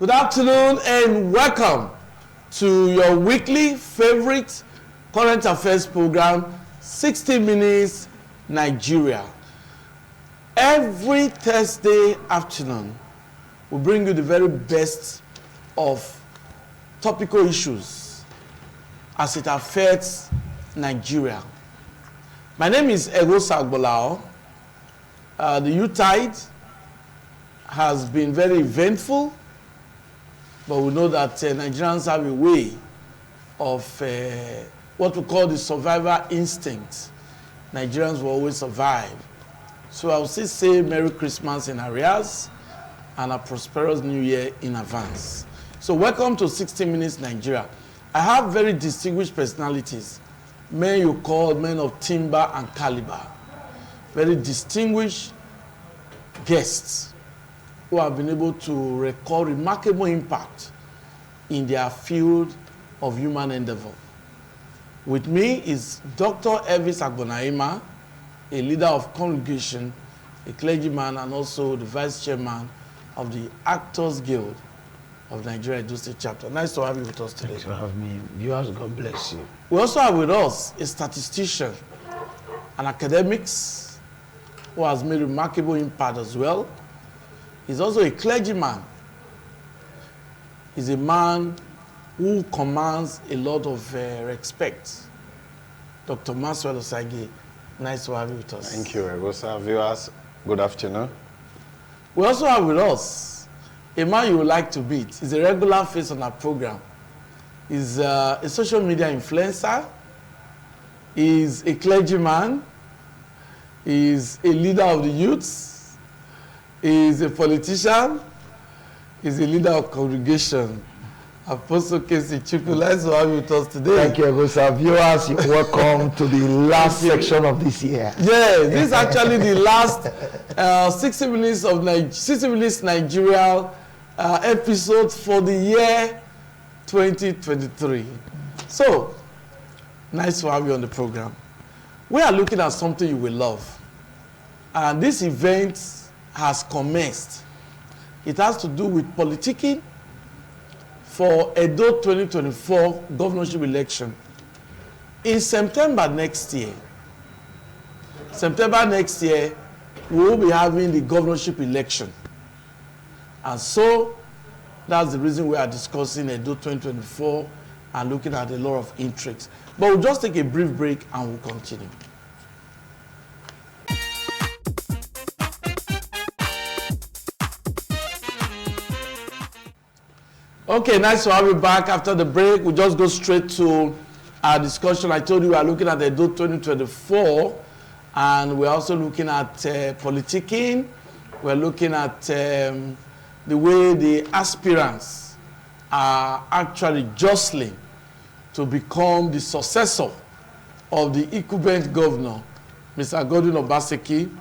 Good afternoon and welcome to your weekly favorite current affairs program, 60 Minutes Nigeria. Every Thursday afternoon, we bring you the very best of topical issues as it affects Nigeria. My name is Obaseki. The Yuletide has been very eventful, but we know that Nigerians have a way of what we call the survival instinct. Nigerians will always survive. So I will still say Merry Christmas in arrears and a prosperous New Year in advance. So welcome to 60 Minutes Nigeria. I have very distinguished personalities, men you call men of timber and caliber, very distinguished guests who have been able to record remarkable impact in their field of human endeavor. With me is Dr. Elvis Agbonaima, a leader of congregation, a clergyman, and also the vice chairman of the Actors Guild of Nigeria Edo State Chapter. Nice to have you with us today. Thanks for having me. Viewers, God bless you. We also have with us a statistician, an academics who has made remarkable impact as well. He's also a clergyman. He's a man who commands a lot of respect. Dr. Maswell Osage, nice to have you with us. Thank you, Egosa. Viewers, good afternoon. We also have with us a man you would like to meet. He's a regular face on our program. He's a social media influencer. He's a clergyman. He's a leader of the youths. He's a politician. He's a leader of congregation. Apostle Casey Chukwu, nice to have you with us today. Thank you, Egosa. Viewers, you're welcome to the last section of this year. Yeah, this is actually the last 60 Minutes Nigeria episode for the year 2023. So, nice to have you on the program. We are looking at something you will love. And this event has commenced. It has to do with politicking for Edo 2024 governorship election. In September next year, we will be having the governorship election. And so, that's the reason we are discussing Edo 2024 and looking at a lot of intrigues. But we'll just take a brief break and we'll continue. Okay, nice to have you back after the break. We'll just go straight to our discussion. I told you we are looking at the Edo 2024, and we're also looking at politicking. We're looking at the way the aspirants are actually jostling to become the successor of the incumbent governor, Mr. Obaseki,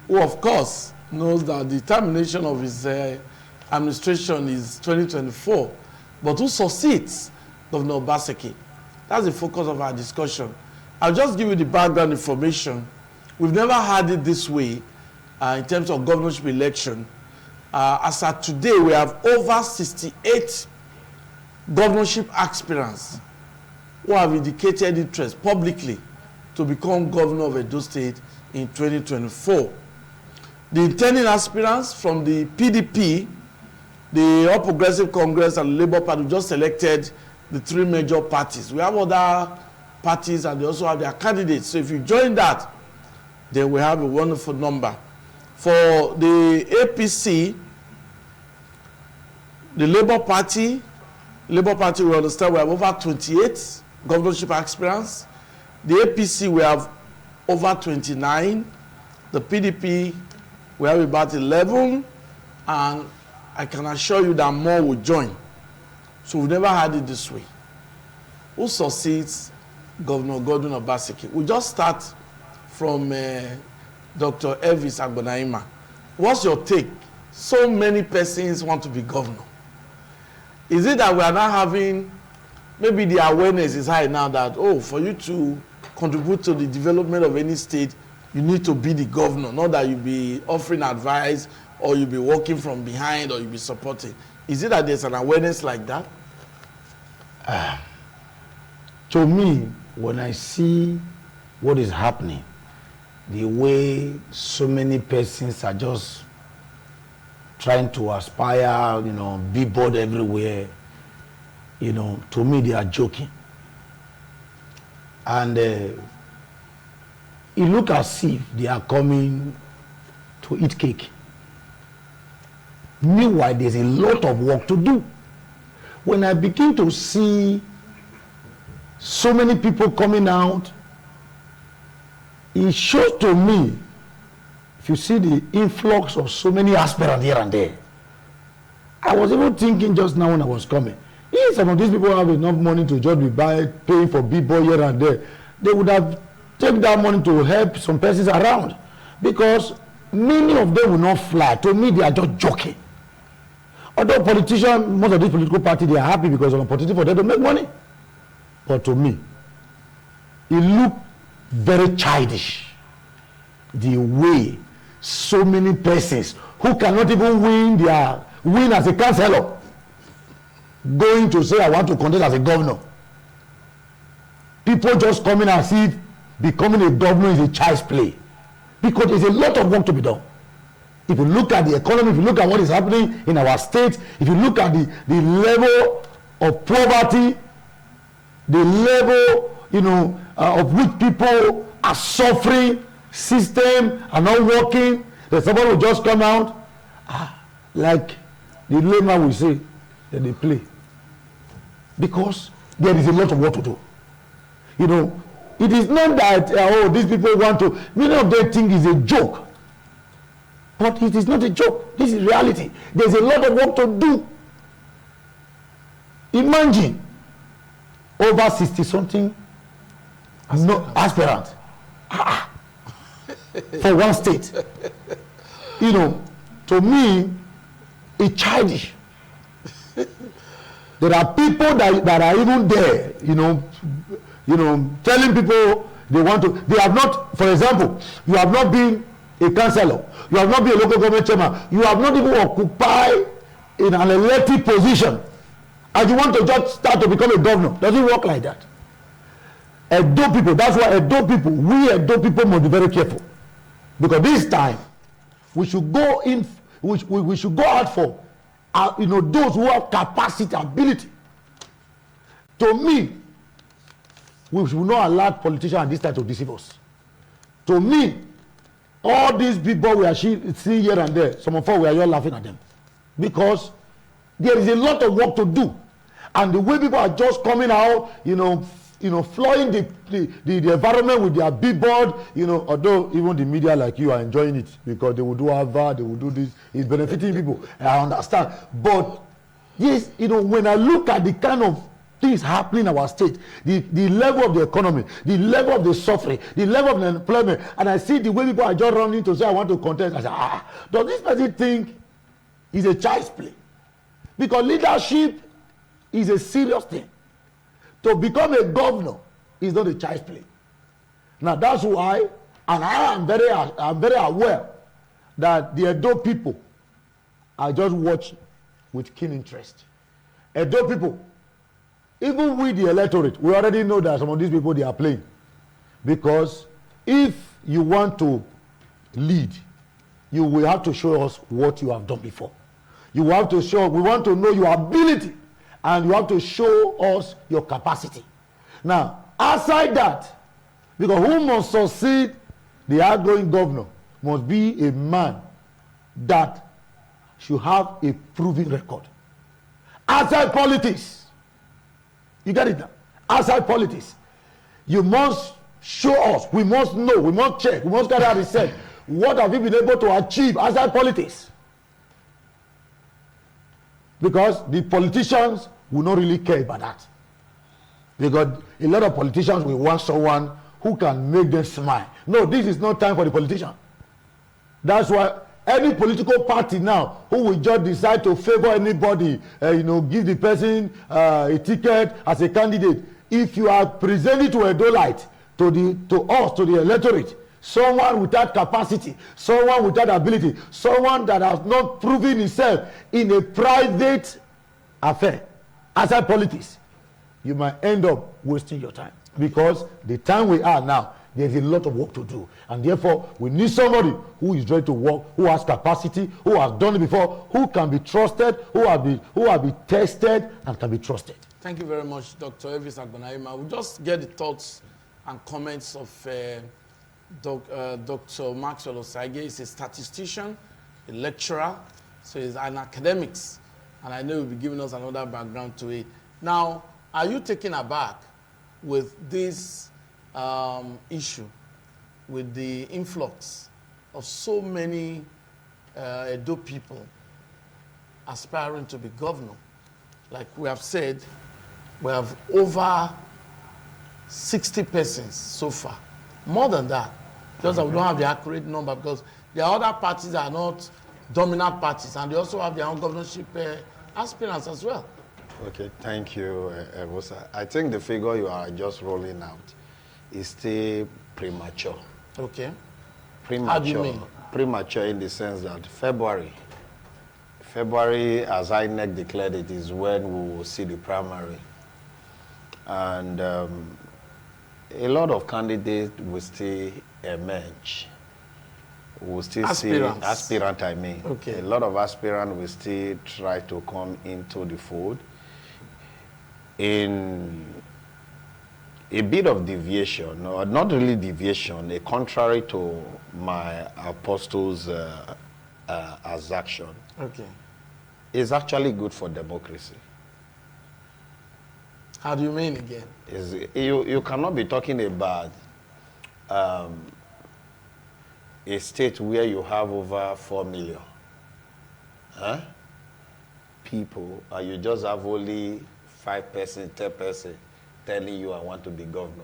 who of course knows that the termination of his administration is 2024. But who succeeds Governor Obaseki? That's the focus of our discussion. I'll just give you the background information. We've never had it this way in terms of governorship election. As at today, we have over 68 governorship aspirants who have indicated interest publicly to become governor of Edo State in 2024. The intending aspirants from the PDP, the All Progressive Congress, and the Labour Party just selected the three major parties. We have other parties and they also have their candidates. So if you join that, then we have a wonderful number. For the APC, the Labour Party, we understand we have over 28 governorship aspirants. The APC, we have over 29. The PDP, we have about 11. And I can assure you that more will join. So we've never had it this way. Who succeeds Governor Obaseki? We'll just start from Dr. Elvis Agbonaima. What's your take? So many persons want to be governor. Is it that we are now having, maybe the awareness is high now that, for you to contribute to the development of any state, you need to be the governor, not that you be offering advice or you be working from behind or you be supporting. Is it that there's an awareness like that? To me, when I see what is happening, the way so many persons are just trying to aspire, be bored everywhere, to me they are joking. And it looks as if they are coming to eat cake. Meanwhile, there's a lot of work to do. When I begin to see so many people coming out, it shows to me, if you see the influx of so many aspirants here and there. I was even thinking just now when I was coming, if some of these people have enough money to just be paying for b-boy here and there, they would have taken that money to help some persons around, because many of them will not fly. To me, they are just joking. Although politicians, most of these political parties, they are happy because of opportunity for them to make money. But to me, it looked very childish, the way so many persons who cannot even win as a councillor going to say, I want to contest as a governor. People just coming as if becoming a governor is a child's play, because there's a lot of work to be done. If you look at the economy, if you look at what is happening in our state, if you look at the level of poverty, the level of which people are suffering, system are not working, that somebody will just come out, like the layman will say, that they play. Because there is a lot of work to do. It is not that, these people want to, many of them think it's a joke. But it is not a joke. This is reality. There's a lot of work to do. Imagine over 60-something aspirants for one state. To me, it's childish. There are people that are even there, telling people they have not, for example, you have not been a councillor, you have not been a local government chairman, you have not even occupied in an elected position, and you want to just start to become a governor. Doesn't work like that. Edo people, that's why we Edo people must be very careful, because this time we should go in, we should go out for those who have capacity, ability. To me, we should not allow politicians at this time to deceive us. To me, all these people we are seeing here and there, some of us we are all laughing at them, because there is a lot of work to do, and the way people are just coming out, flooding the environment with their billboard, although even the media like you are enjoying it because they will do Harvard, they will do this, it's benefiting people. I understand, but yes, when I look at the kind of things happening in our state, the level of the economy, the level of the suffering, the level of the employment, and I see the way people are just running to say I want to contest, I say, does this person think it's a child's play? Because leadership is a serious thing. To become a governor is not a child's play. Now that's why, and I'm very aware that the Edo people are just watching with keen interest. Edo people, even with the electorate, we already know that some of these people, they are playing. Because if you want to lead, you will have to show us what you have done before. You have to show, we want to know your ability, and you have to show us your capacity. Now, outside that, because who must succeed the outgoing governor must be a man that should have a proven record. Outside politics, you get it now? Outside politics, you must show us, we must know, we must check, we must get out research. What have you been able to achieve outside politics? Because the politicians will not really care about that. Because a lot of politicians will want someone who can make them smile. No, this is not time for the politician. That's why any political party now who will just decide to favor anybody, give the person a ticket as a candidate. If you are presenting to a Dolite, to the electorate, someone without capacity, someone without ability, someone that has not proven himself in a private affair, outside politics, you might end up wasting your time. Because the time we are now, there's a lot of work to do. And therefore, we need somebody who is ready to work, who has capacity, who has done it before, who can be trusted, who have been tested and can be trusted. Thank you very much, Dr. Elvis Agbonaima. We'll just get the thoughts and comments of Dr. Maxwell Osage. He's a statistician, a lecturer, so he's an academics. And I know he'll be giving us another background to it. Now, are you taken aback with this issue, with the influx of so many Edo people aspiring to be governor? Like we have said, we have over 60 persons so far. More than that. Just that we don't have the accurate number because the other parties are not dominant parties and they also have their own governorship aspirants as well. Okay, thank you, Evosa. I think the figure you are just rolling out is still premature. Okay. Premature. How do you mean? Premature in the sense that February, as INEC declared it, is when we will see the primary. And a lot of candidates will still emerge. We'll still Aspirants. see aspirant, I mean. Okay. A lot of aspirants will still try to come into the fold. In a bit of deviation, or not really deviation, a contrary to my apostles' action. Okay. It's actually good for democracy. How do you mean again? You cannot be talking about a state where you have over 4 million people, and you just have only 5%, 10% telling you I want to be governor.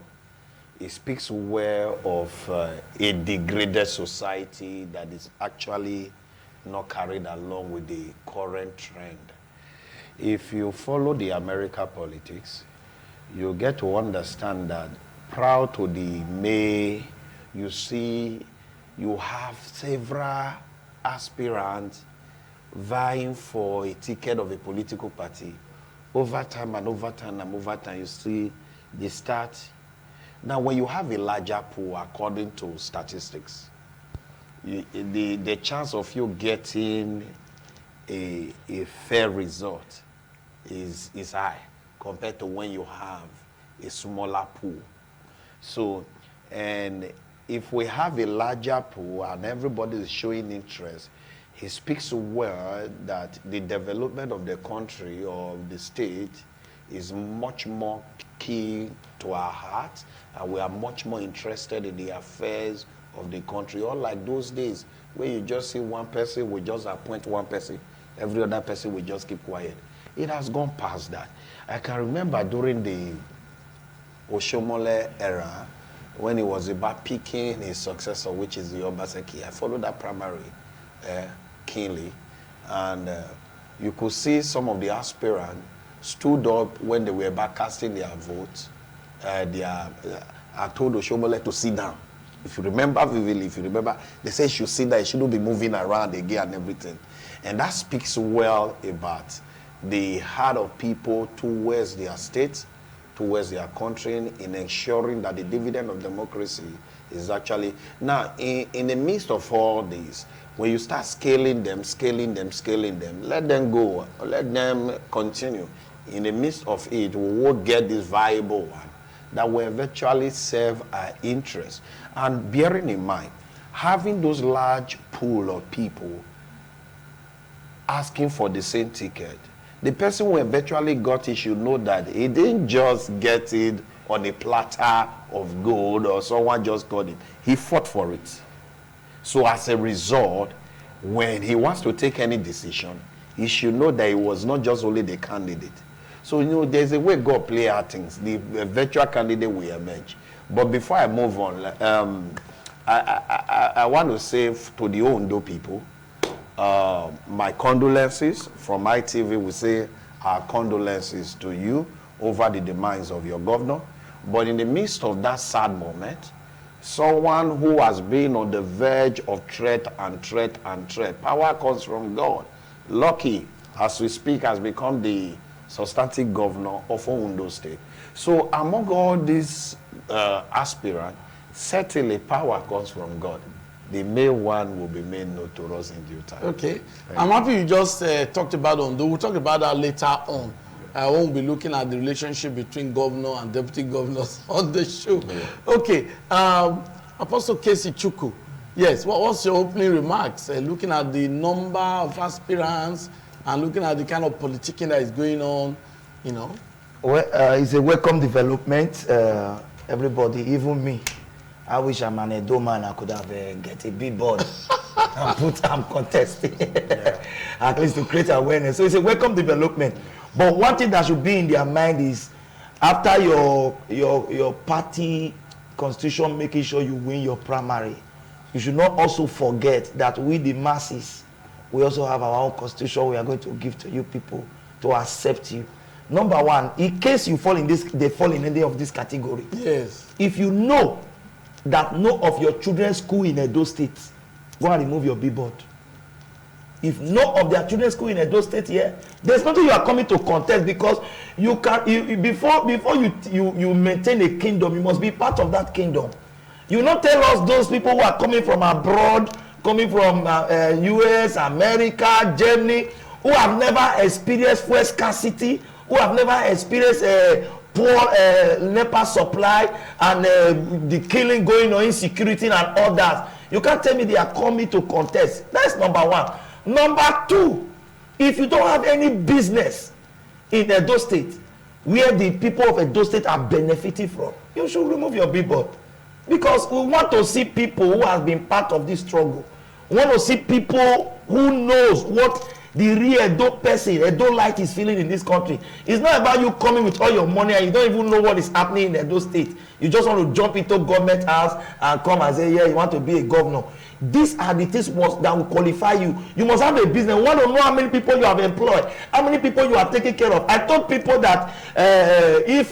It speaks well of a degraded society that is actually not carried along with the current trend. If you follow the American politics, you get to understand that prior to the May, you see you have several aspirants vying for a ticket of a political party. Over time, you see they start. Now, when you have a larger pool, according to statistics, the chance of you getting a fair result is high compared to when you have a smaller pool. So, and if we have a larger pool and everybody is showing interest, it speaks well that the development of the country or the state is much more key to our hearts, and we are much more interested in the affairs of the country. Unlike those days where you just see one person, we just appoint one person, every other person will just keep quiet. It has gone past that. I can remember during the Oshomole era, when it was about picking his successor, which is the Obaseki. I followed that primary keenly, and you could see some of the aspirants stood up when they were about casting their votes. I told Oshomole to sit down. If you remember vividly, they said you should sit down, you shouldn't be moving around again and everything. And that speaks well about the heart of people towards their state, towards their country, in ensuring that the dividend of democracy is actually... Now, in the midst of all this, when you start scaling them, let them go, let them continue. In the midst of it, we will get this viable one that will eventually serve our interests. And bearing in mind, having those large pool of people asking for the same ticket, the person who eventually got it should know that he didn't just get it on a platter of gold or someone just got it. He fought for it. So as a result, when he wants to take any decision, he should know that it was not just only the candidate. So, you know, there's a way God play our things. The virtual candidate will emerge. But before I move on, I want to say to the Ondo people, my condolences. From ITV, we say our condolences to you over the demise of your governor. But in the midst of that sad moment, someone who has been on the verge of threat, power comes from God. Lucky, as we speak, has become the substantive governor of Ondo State. So among all these aspirants, certainly power comes from God. The main one will be made known to us in due time. Okay. I'm happy you just talked about Ondo. We'll talk about that later on. I won't be looking at the relationship between governor and deputy governors on the show. Yeah. Okay. Apostle Casey Chukwu. Yes. What's your opening remarks? Looking at the number of aspirants and looking at the kind of politicking that is going on, you know. Well, it's a welcome development. Everybody, even me. I wish I'm an Edo man. I could have get a big board and put contesting, at least to create awareness. So it's a welcome development. But one thing that should be in their mind is, after your party constitution making sure you win your primary, you should not also forget that we, the masses, we also have our own constitution we are going to give to you people to accept you. Number one, in case you fall in this, they fall in any of this category. Yes. If you know that no of your children's school in Edo State, go and remove your billboard. If no of their children's school in Edo State here, there's nothing you are coming to contest, because you can before you maintain a kingdom, you must be part of that kingdom. You not tell us those people who are coming from abroad, coming from US, America, Germany, who have never experienced fuel scarcity, who have never experienced poor NEPA supply and the killing going on, insecurity and all that. You can't tell me they are coming to contest. That's number one. Number two, if you don't have any business in Edo State where the people of Edo State are benefiting from, you should remove your billboard. Because we want to see people who have been part of this struggle. We want to see people who knows what the real Edo person, Edo light is feeling in this country. It's not about you coming with all your money and you don't even know what is happening in Edo State. You just want to jump into government house and come and say, yeah, you want to be a governor. These are the things that will qualify you. You must have a business. We want to know how many people you have employed, how many people you are taking care of. I told people that if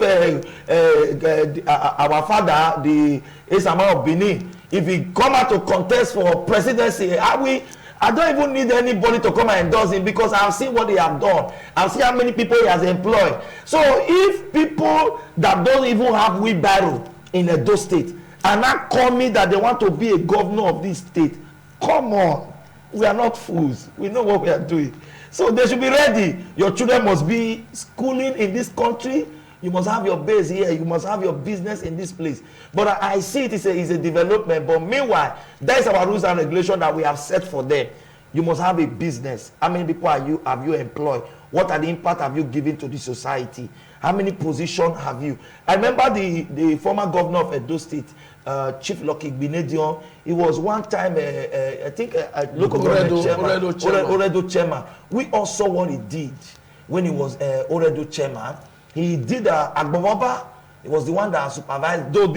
our father, the Esama of Benin, if he come out to contest for presidency, I don't even need anybody to come and endorse him, because I've seen what they have done. I've seen how many people he has employed. So if people that don't even have wheelbarrow in Edo State and not call me that they want to be a governor of this state, come on. We are not fools. We know what we are doing. So they should be ready. Your children must be schooling in this country. You must have your base here. You must have your business in this place. But I see it is a development. But meanwhile, that is our rules and regulations that we have set for them. You must have a business. How many people have you employed? What are the impact have you given to the society? How many positions have you? I remember the former governor of Edo State, Chief Lucky Binedion. He was one time, I think, local government chairman, Oredo chairman. We all saw what he did when he was Oredo chairman. He did Agbomaba. He was the one that supervised. Though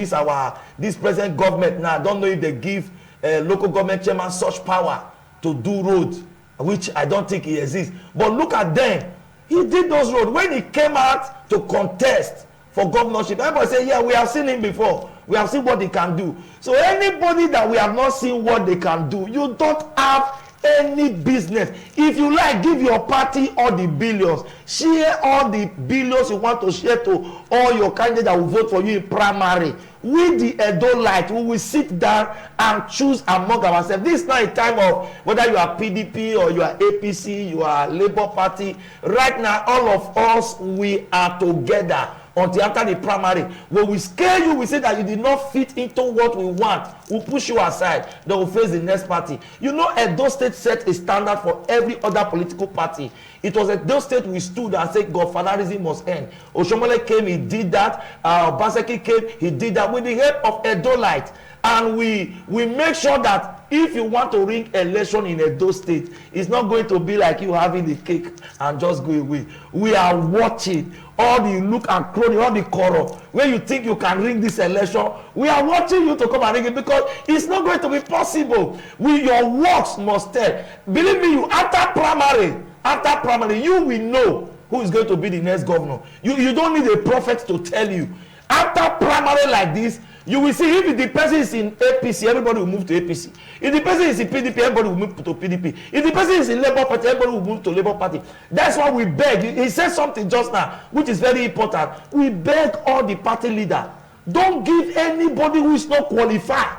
this present government now, I don't know if they give local government chairman such power to do roads, which I don't think he exists. But look at them. He did those roads. When he came out to contest for governorship, everybody say, yeah, we have seen him before. We have seen what he can do. So anybody that we have not seen what they can do, you don't have any business. If you like, give your party all the billions. Share all the billions you want to share to all your candidates that will vote for you in primary. We, the Edo Light, we will sit down and choose among ourselves. This is not a time of whether you are PDP or you are APC, you are Labour Party. Right now, all of us, we are together until after the primary. When we scare you, we say that you did not fit into what we want. We'll push you aside. Then we'll face the next party. You know, Edo State set a standard for every other political party. It was Edo State we stood and said godfatherism must end. Oshomole came, he did that. Obaseki came, he did that with the help of Edo Light. And we make sure that if you want to ring election in Edo State, it's not going to be like you having the cake and just go away. We are watching all the look and crony, all the quarrel. Where you think you can ring this election, we are watching you to come and ring it, because it's not going to be possible. Your works must tell. Believe me, after primary, you will know who is going to be the next governor. You don't need a prophet to tell you. After primary like this, you will see if the person is in APC, everybody will move to APC. If the person is in PDP, everybody will move to PDP. If the person is in Labour Party, everybody will move to Labour Party. That's why we beg. He said something just now, which is very important. We beg all the party leaders, don't give anybody who is not qualified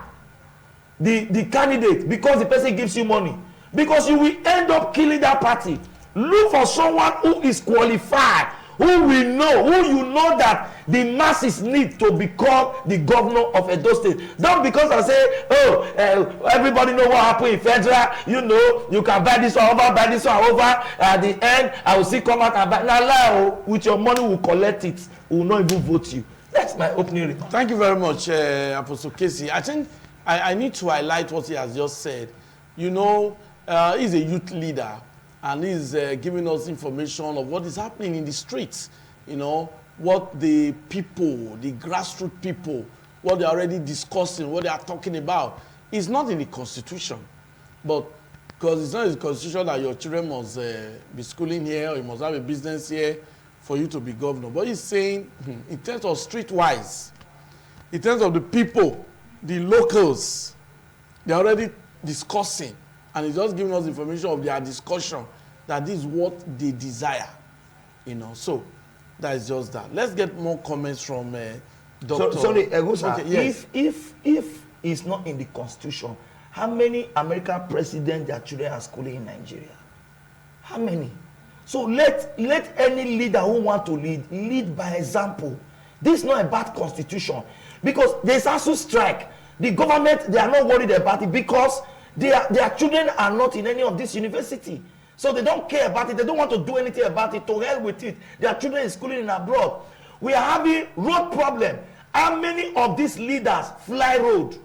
the candidate because the person gives you money. Because you will end up killing that party. Look for someone who is qualified, who will know, who you know that the masses need to become the governor of Edo State. Not because I say, everybody know what happened in federal, you know, you can buy this one over, buy this one over. At the end, I will see come out and buy. Now, with your money, we'll collect it. We will not even vote you. That's my opening remark. Thank you very much, Apostle Casey. I think I need to highlight what he has just said. You know, he's a youth leader, and he's giving us information of what is happening in the streets. You know, what the people, the grassroots people, what they're already discussing, what they are talking about. It's not in the Constitution, but because it's not in the Constitution that your children must be schooling here, or you must have a business here for you to be governor. But he's saying, in terms of streetwise, in terms of the people, the locals, they're already discussing, and he's just giving us information of their discussion that this is what they desire, you know. So that is just that. Let's get more comments from Dr. Sorry, Egusa, okay, yes. if it's not in the Constitution, how many American presidents their children are schooling in Nigeria? How many? So let any leader who want to lead by example. This is not a bad constitution, because there's also strike. The government, they are not worried about it because their children are not in any of this university. So they don't care about it. They don't want to do anything about it. To hell with it. Their children is schooling in abroad. We are having road problem. How many of these leaders fly road?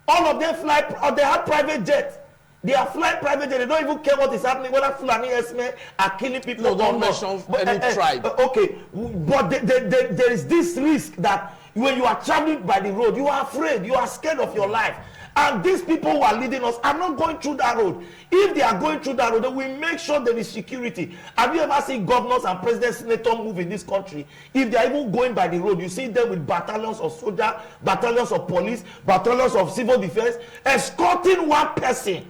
All of them fly, or they have private jets. They are flying private jet. They don't even care what is happening. Whether Fulani Esme are killing people. No, don't mention any tribe. Okay, but there is this risk that when you are traveling by the road, you are afraid. You are scared of your life. And these people who are leading us are not going through that road. If they are going through that road, then we make sure there is security. Have you ever seen governors and presidents, senators move in this country? If they are even going by the road, you see them with battalions of soldiers, battalions of police, battalions of civil defense, escorting one person.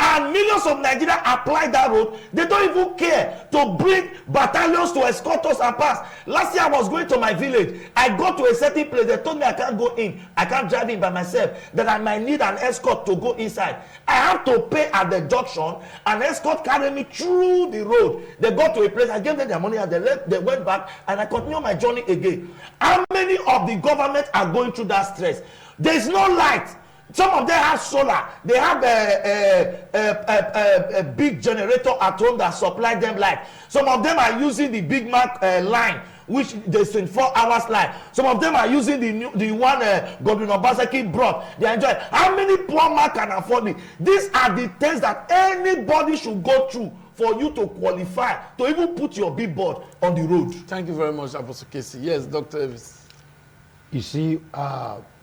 And millions of Nigerians apply that road. They don't even care to bring battalions to escort us and pass. Last year I was going to my village. I got to a certain place. They told me I can't go in. I can't drive in by myself. That I might need an escort to go inside. I have to pay at the junction. An escort carried me through the road. They got to a place. I gave them their money and they went back. And I continued my journey again. How many of the government are going through that stress? There is no light. Some of them have solar. They have a big generator at home that supply them light. Some of them are using the Big Mac line, which they 24 hours line. Some of them are using the one Godwin Obaseki brought. They enjoy. How many poor man can afford it? These are the things that anybody should go through for you to qualify to even put your billboard on the road. Thank you very much, Apostle Casey. Yes, Dr. Evis. You see,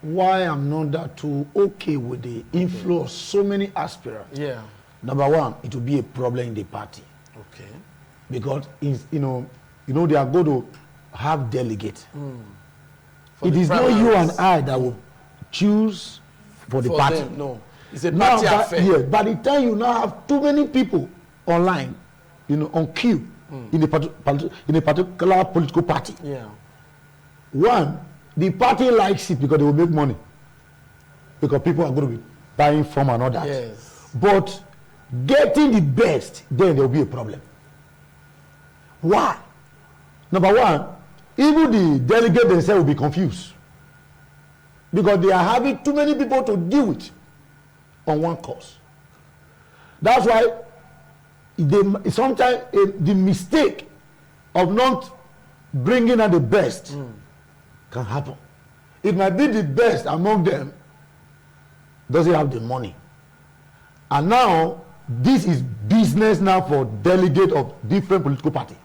why I'm not that too okay with the inflow of so many aspirants. Yeah. Number one, it will be a problem in the party. Okay. Because it's, they are going to have delegates. It is not you and I that will choose for the party. Them, no, it's a party affair. Yeah, by the time you now have too many people online, on queue in a particular political party. Yeah. One, the party likes it because they will make money. Because people are going to be buying from and all that. Yes. But getting the best, then there will be a problem. Why? Number one, even the delegates themselves will be confused. Because they are having too many people to deal with on one cause. That's why sometimes the mistake of not bringing out the best can happen. It might be the best among them doesn't have the money. And now, this is business now for delegates of different political parties.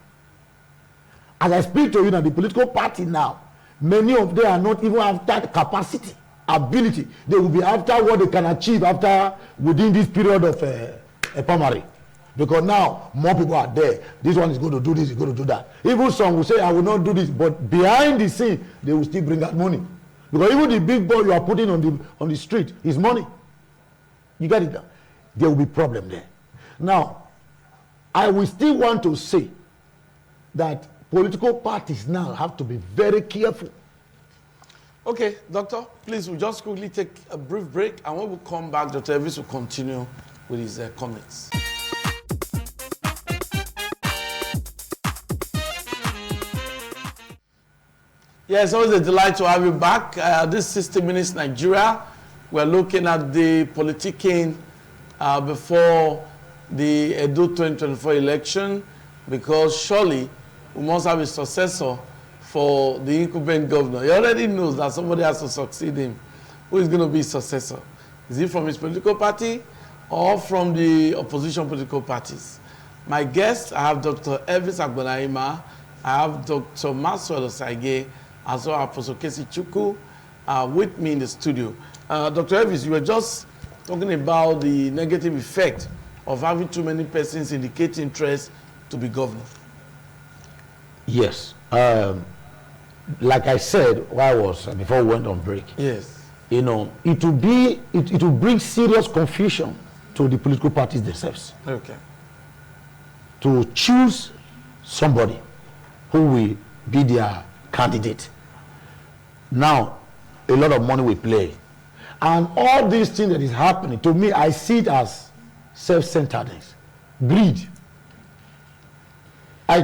As I speak to you now, the political party now, many of them are not even after capacity, ability. They will be after what they can achieve within this period of a primary. Because now more people are there. This one is going to do this, is going to do that. Even some will say, I will not do this, but behind the scene, they will still bring out money. Because even the big boy you are putting on the street is money. You get it now? There will be problem there. Now, I will still want to say that political parties now have to be very careful. Okay, Doctor, please, we'll just quickly take a brief break, and when we come back, Dr. Elvis will continue with his comments. Yeah, it's always a delight to have you back. This 60 Minutes Nigeria, we're looking at the politicking before the Edo 2024 election, because surely we must have a successor for the incumbent governor. He already knows that somebody has to succeed him. Who is going to be his successor? Is he from his political party or from the opposition political parties? My guests, I have Dr. Elvis Agbonaima, I have Dr. Maxwell Osage, as well as Professor Kesi Chukwu with me in the studio. Dr. Elvis, you were just talking about the negative effect of having too many persons indicate interest to be governor. Yes. Like I said, before we went on break. Yes. You know, it will bring serious confusion to the political parties themselves. Okay. To choose somebody who will be their candidate. Now, a lot of money will play. And all these things that is happening, to me, I see it as self-centeredness, greed. I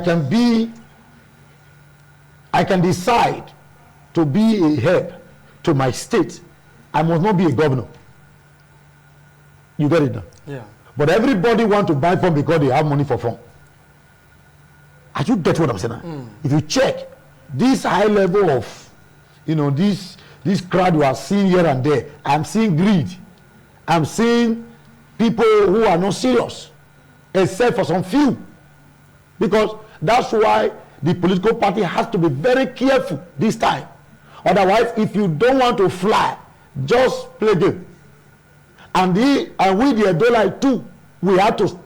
can decide to be a help to my state. I must not be a governor. You get it now? Yeah. But everybody want to buy phone because they have money for phone. Are you get what I'm saying now? If you check this high level of, you know, this crowd you are seeing here and there, I'm seeing greed. I'm seeing people who are not serious, except for some few. Because that's why the political party has to be very careful this time. Otherwise, if you don't want to fly, just play game. And we, the Adolite too, we have to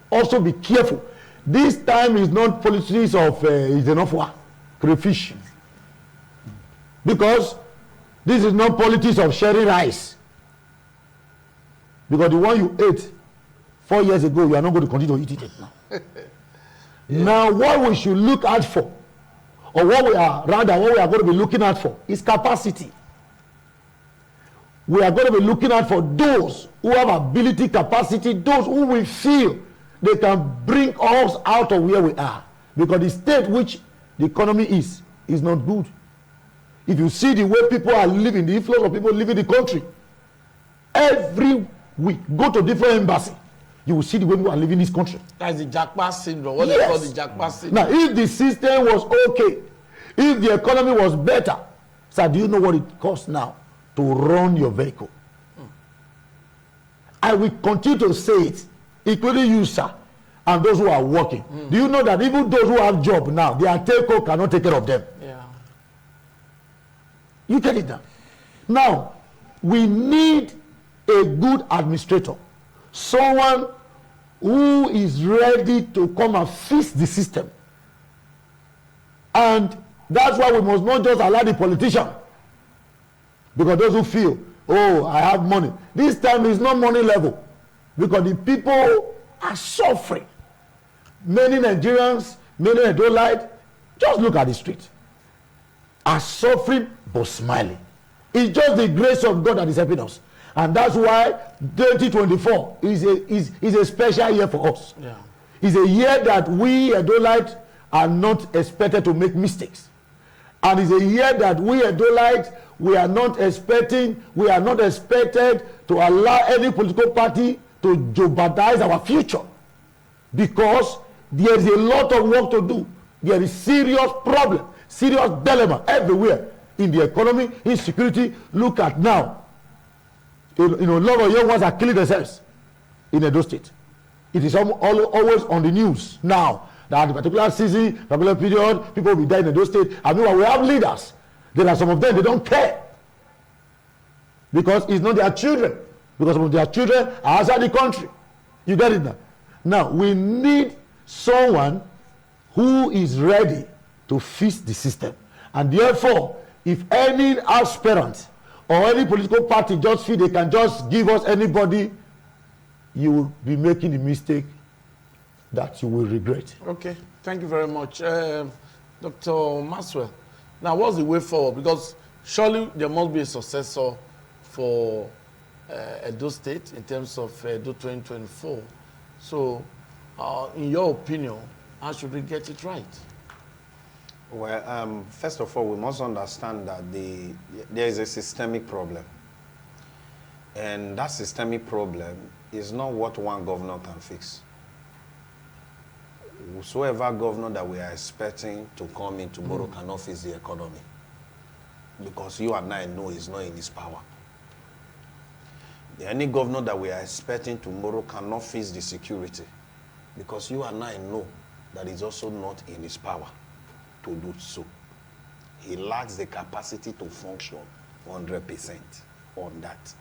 also be careful. This time is not politics of is enough war, crayfish. Because this is not politics of sharing rice. Because the one you ate 4 years ago, you are not going to continue to eat it now. Yeah. Now, what we should look out for, or what we are going to be looking out for, is capacity. We are going to be looking out for those who have ability, capacity, those who we feel they can bring us out of where we are. Because the state which the economy is not good. If you see the way people are living, the influence of people living in the country, every week, go to different embassy, you will see the way people are living in this country. That's the Jackpot syndrome. What they call the Jackpot syndrome. Now, if the system was okay, if the economy was better, sir, do you know what it costs now to run your vehicle? I will continue to say it, including you, sir, and those who are working. Do you know that even those who have job now, their telco cannot take care of them? Yeah. You get it now. Now, we need a good administrator, someone who is ready to come and fix the system. And that's why we must not just allow the politician, because those who feel, oh, I have money. This time is not money level, because the people are suffering. Many Nigerians, many Adolite, just look at the street, are suffering but smiling. It's just the grace of God that is helping us. And that's why 2024 is a special year for us. Yeah. It's a year that we Adolite are not expected to make mistakes. And it's a year that we Adolite, we are not expected to allow any political party to jeopardize our future. Because there is a lot of work to do. There is serious problem, serious dilemma everywhere in the economy, in security. Look at now. You know, a lot of young ones are killing themselves in Edo State. It is always on the news now that at a particular season, particular period, people will be dying in Edo State. I mean, we have leaders. There are some of them, they don't care. Because it's not their children. Because some of their children are outside the country. You get it now? Now, we need someone who is ready to fix the system. And therefore, if any aspirant or any political party just feel they can just give us anybody, you will be making a mistake that you will regret. Okay, thank you very much. Dr. Maxwell, now what's the way forward? Because surely there must be a successor for Edo State in terms of Edo 2024. So, in your opinion, how should we get it right? Well, first of all, we must understand that there is a systemic problem. And that systemic problem is not what one governor can fix. Whosoever governor that we are expecting to come in tomorrow cannot fix the economy. Because you and I know is not in his power. Any governor that we are expecting tomorrow cannot fix the security. Because you and I know that is also not in his power to do so. He lacks the capacity to function 100% on that.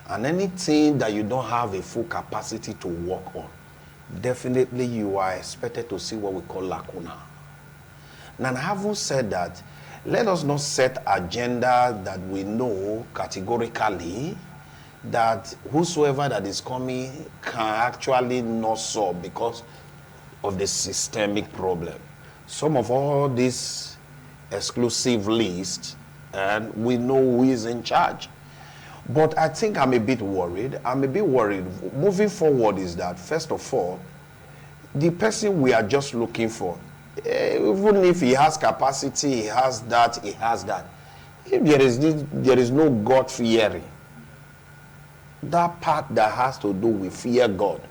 And anything that you don't have a full capacity to work on, definitely you are expected to see what we call lacuna. Now, having said that, let us not set agenda that we know categorically that whosoever that is coming can actually not solve because of the systemic problem. Some of all these exclusive lists, and we know who is in charge. But I think I'm a bit worried. Moving forward is that, first of all, the person we are just looking for, even if he has capacity, he has that. If there is no God fearing, that part that has to do with fear God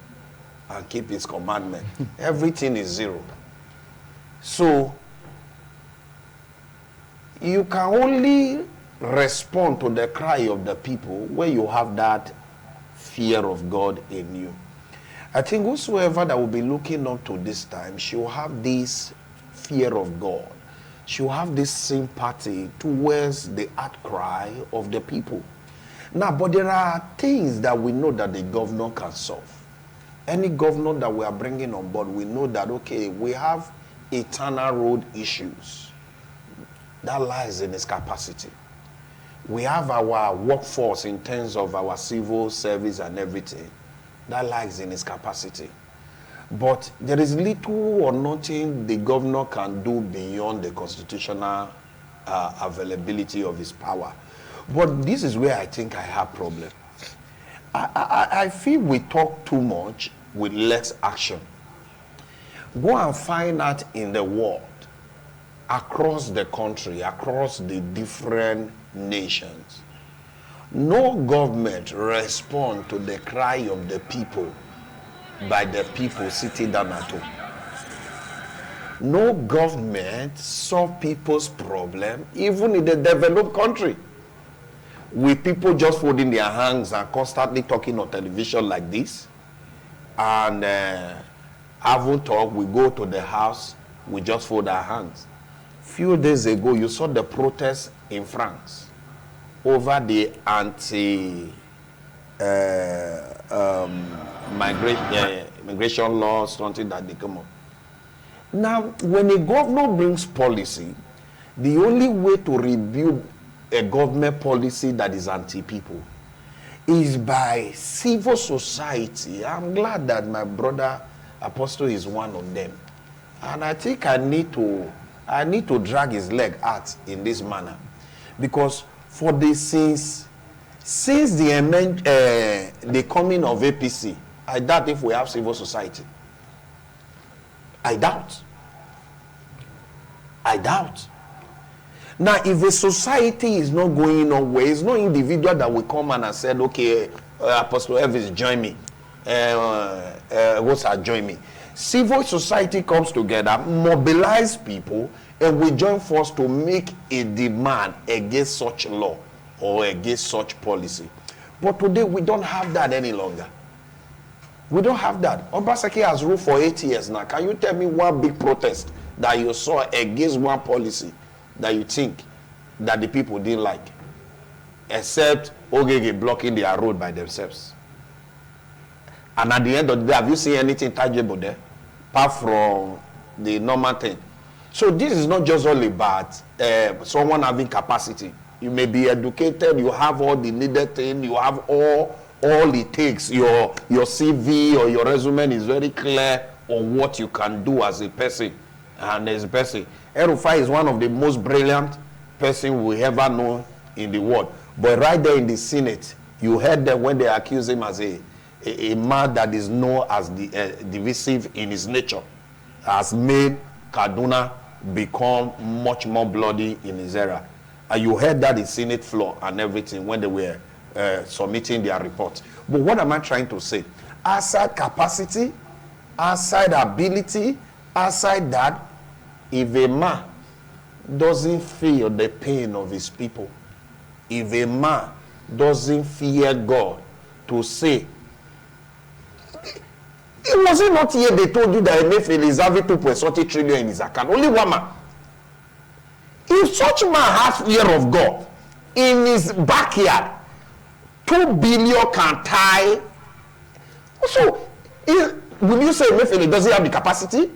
and keep his commandment, everything is zero. So, you can only respond to the cry of the people when you have that fear of God in you. I think whosoever that will be looking up to this time should have this fear of God. Should have this sympathy towards the outcry of the people. Now, but there are things that we know that the governor can solve. Any governor that we are bringing on board, we know that, okay, we have eternal road issues. That lies in his capacity. We have our workforce in terms of our civil service and everything. That lies in his capacity. But there is little or nothing the governor can do beyond the constitutional availability of his power. But this is where I think I have problem. I feel we talk too much with less action. Go and find out in the world, across the country, across the different nations, no government respond to the cry of the people by the people sitting down at home. No government solve people's problem, even in the developed country, with people just folding their hands and constantly talking on television like this. And having talk, we go to the house, we just fold our hands. Few days ago, you saw the protests in France over the migration laws, something that they come up. Now, when a governor brings policy, the only way to rebuild a government policy that is anti-people is by civil society. I'm glad that my brother Apostle is one of them. And I think I need to drag his leg out in this manner. Because for the since the coming of APC, I doubt if we have civil society. I doubt. Now, if a society is not going nowhere, it's no individual that will come and said, okay, Apostle Elvis, join me. Join me. Civil society comes together, mobilize people, and we join force to make a demand against such law or against such policy. But today, we don't have that any longer. We don't have that. Obaseki has ruled for 8 years now. Can you tell me one big protest that you saw against one policy that you think that the people didn't like? Except Ogege blocking their road by themselves. And at the end of the day, have you seen anything tangible there? Apart from the normal thing. So this is not just all about someone having capacity. You may be educated, you have all the needed thing, you have all it takes. Your CV or your resume is very clear on what you can do as a person. And as a person, El-Rufai is one of the most brilliant person we ever know in the world. But right there in the Senate, you heard them when they accuse him as a man that is known as divisive in his nature, has made Kaduna become much more bloody in his era. And you heard that in Senate floor and everything when they were submitting their reports. But what am I trying to say? Outside capacity, outside ability, outside that, if a man doesn't feel the pain of his people, if a man doesn't fear God to say, it was it not here they told you that Emefiele is having 2.30 trillion in his account? Only one man. If such man has fear of God, in his backyard, 2 billion can tie. So, will you say Emefiele doesn't have the capacity?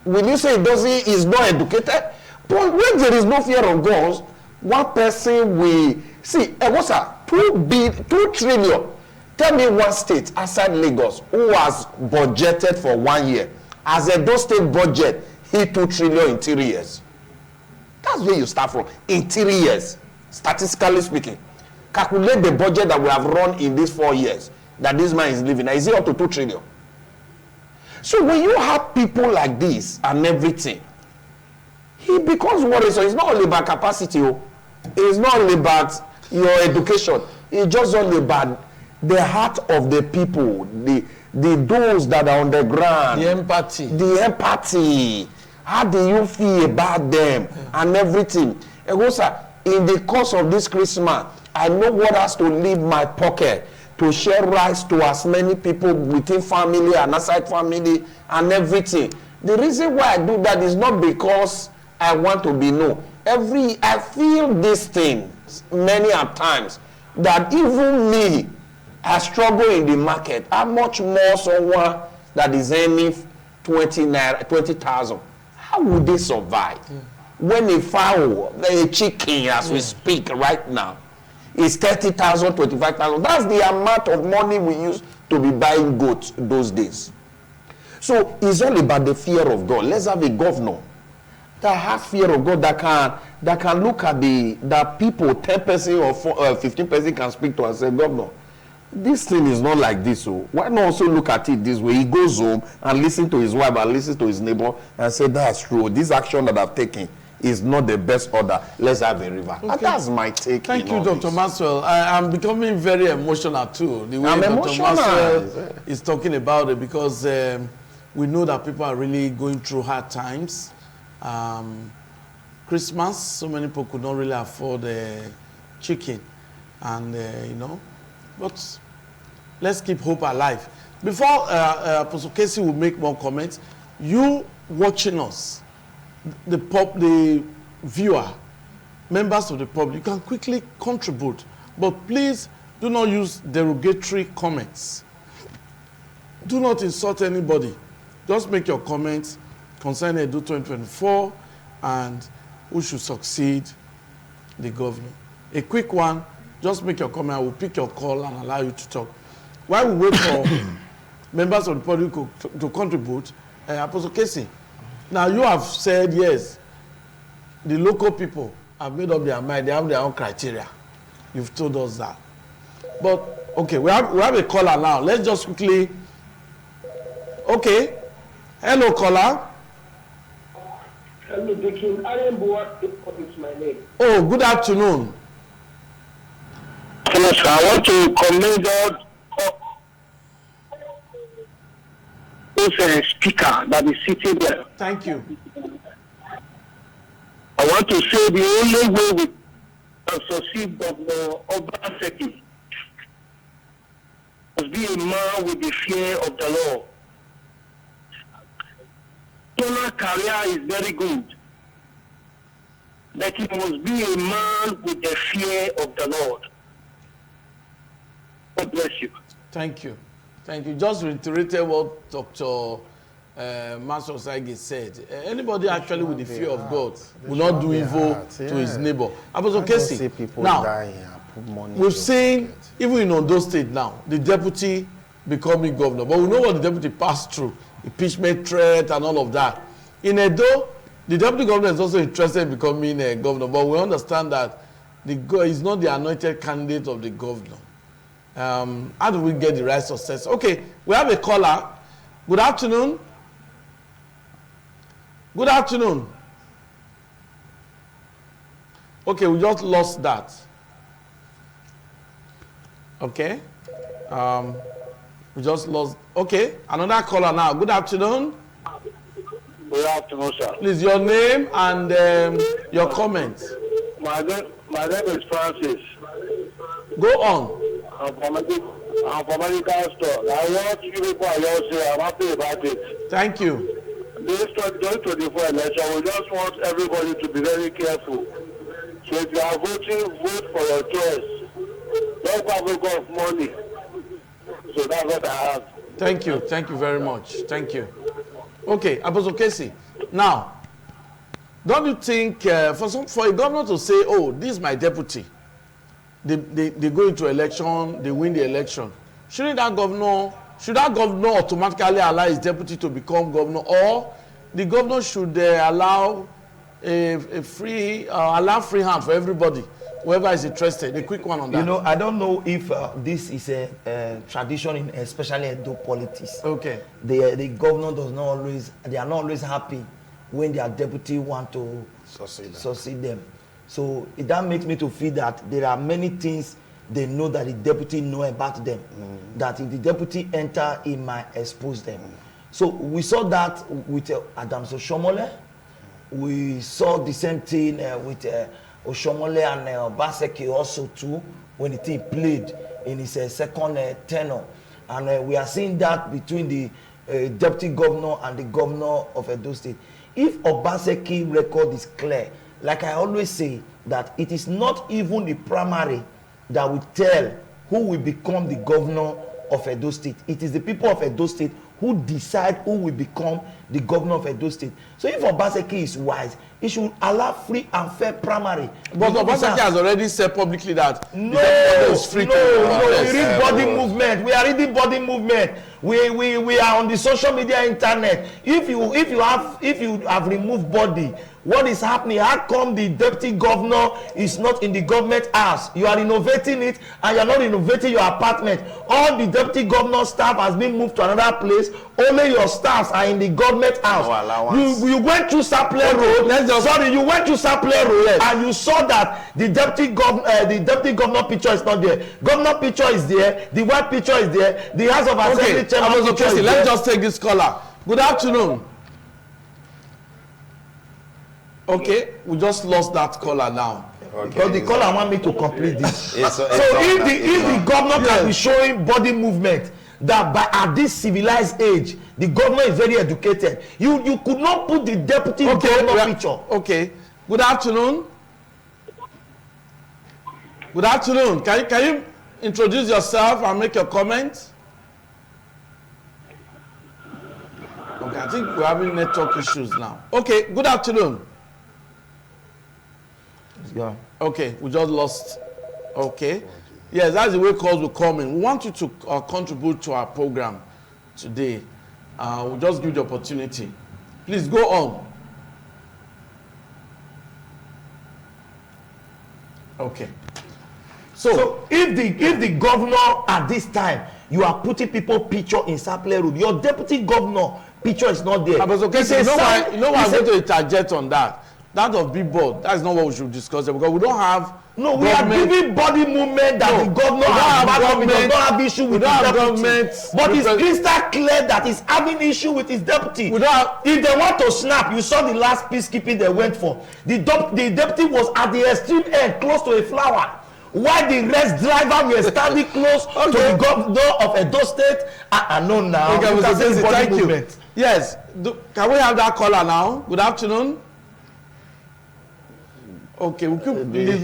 Will you say he's not educated? But when there is no fear of God, one person will see, what's that? 2 trillion. Tell me one state outside Lagos who has budgeted for 1 year. As a those state budget, hit 2 trillion in 3 years. That's where you start from. In 3 years, statistically speaking. Calculate the budget that we have run in these 4 years that this man is living. Now, is it up to 2 trillion? So when you have people like this and everything, he becomes worried. So it's not only about capacity. It's not only about your education. It's just only about the heart of the people, the those that are on the ground. The empathy. The empathy. How do you feel about them and everything? In the course of this Christmas, I know what has to leave my pocket to share rice to as many people within family and outside family and everything. The reason why I do that is not because I want to be known. I feel these things many a times that even me, I struggle in the market. How much more someone that is earning 20,000? How would they survive? When a fowl, a chicken, as we speak right now, is 30,000, 25,000. That's the amount of money we used to be buying goats those days. So it's all about the fear of God. Let's have a governor that has fear of God, that can look at that people, 10% or 15% can speak to and say, Governor, this thing is not like this. So why not also look at it this way? He goes home and listen to his wife and listen to his neighbor and say, that's true. This action that I've taken is not the best order. Let's have a river. Okay. And that's my take. Thank you, Dr. Maxwell. I'm becoming very emotional too. The way Dr. Maxwell is talking about it, because we know that people are really going through hard times. Christmas, so many people could not really afford chicken, and but let's keep hope alive. Before Apostle Casey will make more comments, you watching us, the viewer, members of the public, you can quickly contribute, but please do not use derogatory comments. Do not insult anybody. Just make your comments concerning Edu 2024 and who should succeed the governor. A quick one, just make your comment. I will pick your call and allow you to talk. While we wait for members of the public to contribute, Apostle Casey, now you have said yes, the local people have made up their mind. They have their own criteria. You've told us that. But, okay, we have a caller now. Let's just quickly. Okay. Hello, caller. Hello, Dikin. Is my name. Oh, good afternoon. Hello, sir. I want to commend those speaker that is sitting there. Thank you. I want to say the only way we can succeed Governor Obaseki must be a man with the fear of the law. His career is very good, but he must be a man with the fear of the Lord. God bless you. Thank you. Thank you. Just reiterated what Dr. Master Osagi said. Anybody actually with the fear of God will not do evil to his neighbor. Apostle Casey, now, we've seen, even in Ondo State now, the deputy becoming governor. But we know what the deputy passed through, impeachment threat and all of that. In Edo, the deputy governor is also interested in becoming a governor, but we understand that he's not the anointed candidate of the governor. How do we get the right success? Okay, we have a caller. Good afternoon. Good afternoon. Okay, we just lost that. Okay. We just lost. Okay, another caller now. Good afternoon. Good afternoon, sir. Please, your name and your comments. My name is Francis. Go on. I'm from a medical store. I want you people to say I'm happy about it. Thank you. This 2024 election, we just want everybody to be very careful. So if you are voting, vote for your choice. Don't have a lot of money. So that's what I have. Thank you. Thank you very much. Thank you. Okay, Apostle Casey. Now, don't you think for a governor to say, oh, this is my deputy, they go into election, they win the election, should that governor automatically allow his deputy to become governor, or the governor should allow a free hand for everybody, whoever is interested? A quick one on that. You know, I don't know if this is a tradition in especially Edo politics. Okay. The governor they are not always happy when their deputy want to succeed them. So that makes me to feel that there are many things they know that the deputy know about them. That if the deputy enter, it might expose them. So we saw that with Adams Oshomole. We saw the same thing with Oshomole and Obaseki also too, when the team played in his second tenure. And we are seeing that between the deputy governor and the governor of Edo State. If Obaseki record is clear, like I always say, that it is not even the primary that will tell who will become the governor of Edo State. It is the people of Edo State who decide who will become the governor of Edo State. So if Obaseki is wise, he should allow free and fair primary. But Obaseki has already said publicly that we read body movement. We are reading body movement. We are on the social media internet. If you have removed body, what is happening? How come the deputy governor is not in the government house? You are renovating it and you are not renovating your apartment. All the deputy governor staff has been moved to another place. Only your staffs are in the government house. You went through Saple Road. You went through Saple Road and you saw that the deputy governor picture is not there. Governor picture is there. The white picture is there. The House of Assembly chairman picture is there. Let's just take this caller. Good afternoon. Okay, we just lost that caller now. Okay. Because the caller want me to complete this. So if the governor can be showing body movement, that at this civilized age, the governor is very educated. You could not put the deputy governor picture. Okay. Good afternoon. Good afternoon. Can you introduce yourself and make your comment? Okay, I think we're having network issues now. Okay, good afternoon. Yeah. Okay, we just lost. Okay. Yes, that's the way calls will come in. We want you to contribute to our program today. We'll just give you the opportunity. Please go on. Okay. So if the governor at this time, you are putting people picture in Saple Road, your deputy governor picture is not there. But okay, so you know why I'm going to interject on that. That of billboard, that's not what we should discuss here, because we don't have. No, we are giving body movement that the governor does not have issue with his deputy. But it's crystal clear that he's having issue with his deputy. If they want to snap, you saw the last peacekeeping they went for. The deputy was at the extreme end, close to a flower, while the rest driver were standing close to the governor of Edo State. I know now. Okay, thank you. Yes, can we have that caller now? Good afternoon. Okay, we keep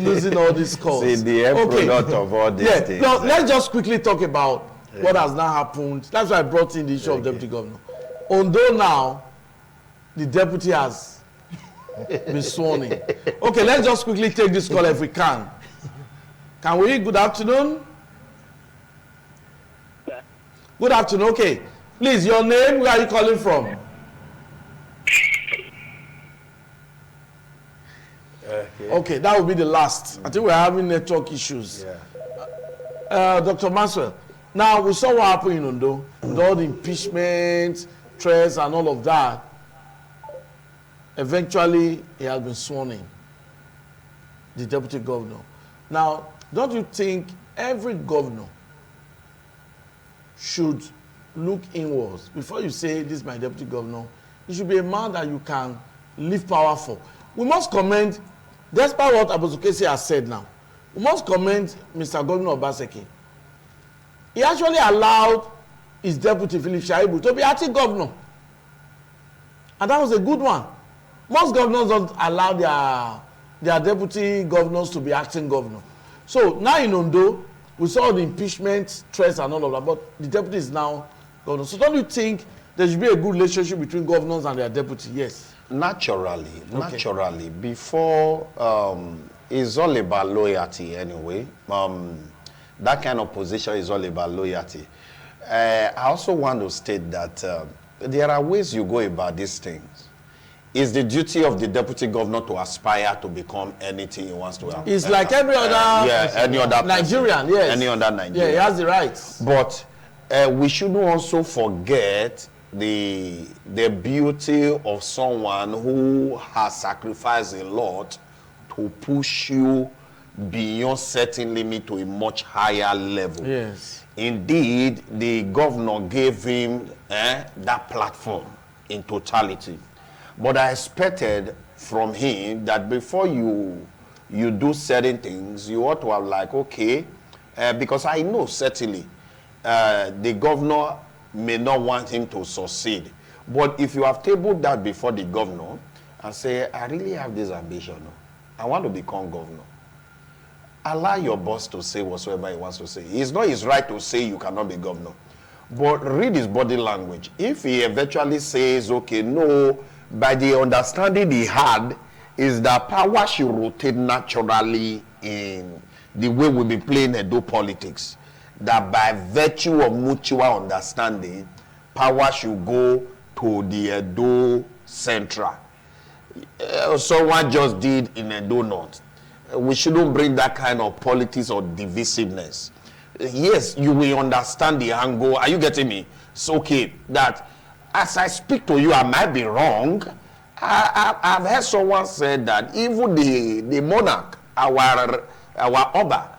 losing all these calls. See, the end product of all these things. Now, let's just quickly talk about what has now happened. That's why I brought in the issue of deputy governor. Although now, the deputy has been sworn in. Okay, let's just quickly take this call if we can. Can we? Good afternoon. Good afternoon. Okay. Please, your name, where are you calling from? Okay, that will be the last. I think we're having network issues. Yeah. Dr. Maxwell, now we saw what happened in Ondo with all the impeachment, threats, and all of that. Eventually, he has been sworn in, the deputy governor. Now, don't you think every governor should look inwards before you say, this is my deputy governor? He should be a man that you can leave power for. We must commend, despite what Obaseki has said now, we must commend Mr. Governor Obaseki. He actually allowed his deputy, Philip Shaibu, to be acting governor. And that was a good one. Most governors don't allow their deputy governors to be acting governor. So now in Ondo, we saw the impeachment, threats and all of that, but the deputy is now governor. So don't you think there should be a good relationship between governors and their deputy? Yes. Naturally, before it's all about loyalty anyway. That kind of position is all about loyalty. I also want to state that there are ways you go about these things. It's the duty of the deputy governor to aspire to become anything he wants to have. It's like every other, any other Nigerian, yes. Any other Nigerian. Yeah, he has the rights. But we shouldn't also forget the beauty of someone who has sacrificed a lot to push you beyond certain limit to a much higher level. Yes. Indeed, the governor gave him that platform in totality. But I expected from him that before you do certain things, you ought to have like, okay, because I know certainly the governor may not want him to succeed. But if you have tabled that before the governor and say, I really have this ambition, I want to become governor. Allow your boss to say whatsoever he wants to say. It's not his right to say you cannot be governor. But read his body language. If he eventually says, okay, no, by the understanding he had, is that power should rotate naturally in the way we've been playing Edo politics. That by virtue of mutual understanding, power should go to the Edo Central. Someone just did in Edo North. We shouldn't bring that kind of politics or divisiveness. Yes, you will understand the angle. Are you getting me? It's okay that as I speak to you, I might be wrong. I've heard someone say that even the monarch, our Oba,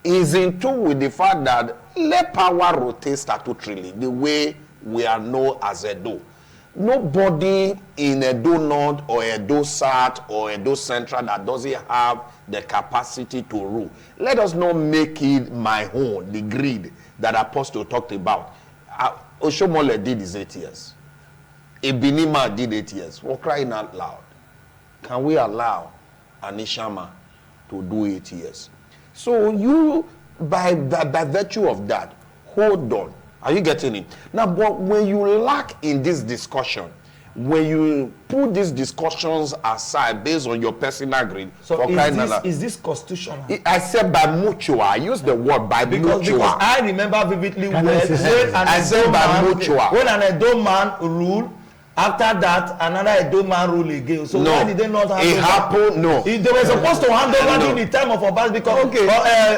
is in tune with the fact that let power rotate statutorily the way we are known as Edo. Nobody in Edo North or Edo South or Edo Central that doesn't have the capacity to rule. Let us not make it my own, the greed that Apostle talked about. Oshomole did his 8 years. Ebinima did 8 years. We're crying out loud. Can we allow Anishama to do 8 years? So you, by virtue of that, hold on. Are you getting it? Now, but when you lack in this discussion, when you put these discussions aside based on your personal greed, so is this constitutional? I said by mutual. I use the word by mutual. Because I remember vividly when an Edo man ruled. After that, another Edo man rule again. So why did they not have it happened? No. They were supposed to hand over during the time of Obas because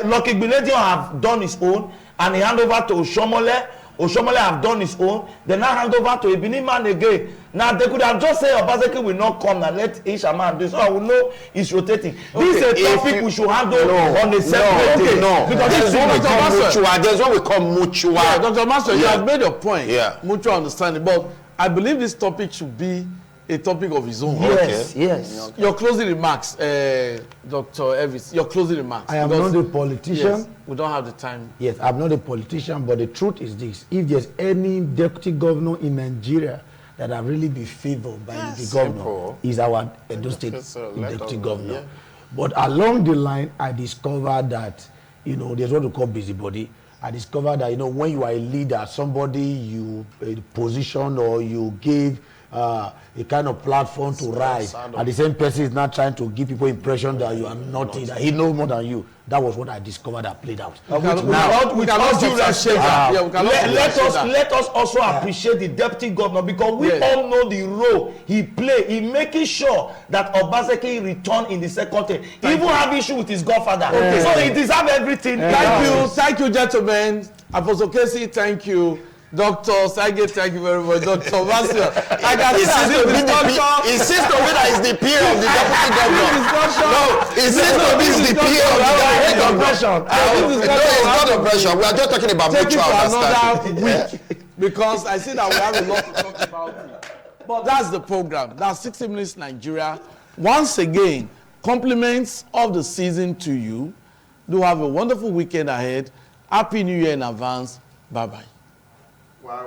Lucky Gbenedion have done his own and he hand over to Oshomole. Oshomole have done his own. They now hand over to Ebini man again. Now they could have just said Obaseki will not come and let Ishaman do so. I will know it's rotating. Okay. This is a topic we should handle on a separate day. No. Because this is what we call mutual. There's what we call mutual. Yeah, Dr. Master, you have made your point. Yeah. Mutual understanding. But I believe this topic should be a topic of his own. Yes, okay. Yes. Your closing remarks, Dr. Elvis, your closing remarks. I am not a politician. Yes, we don't have the time. Yes, I'm not a politician, but the truth is this. If there's any deputy governor in Nigeria that have really been favored by the governor, is our Edo State deputy governor. Yeah. But along the line, I discovered that, there's what we call busybody. I discovered that, when you are a leader, somebody you position or you give a kind of platform to rise, and the same person is not trying to give people impression that you are nothing, that he knows more than you. That was what I discovered that played out. Let us also appreciate the deputy governor, because we all know the role he played in making sure that Obaseki returned in the second term. He even have issue with his godfather. So he deserves everything. Thank you, gentlemen. Apostle Casey, thank you. Dr. Sage, thank you very much. Dr. Vasio, I can see it seems to me that it's the peer of the deputy governor. No, it seems to me it's the peer of the deputy governor. No, it's not oppression. We are just talking about mutual understanding. Another week, because I see that we have a lot to talk about. But that's the program. That's 60 Minutes Nigeria. Once again, compliments of the season to you. Do have a wonderful weekend ahead. Happy New Year in advance. Bye-bye. Wow.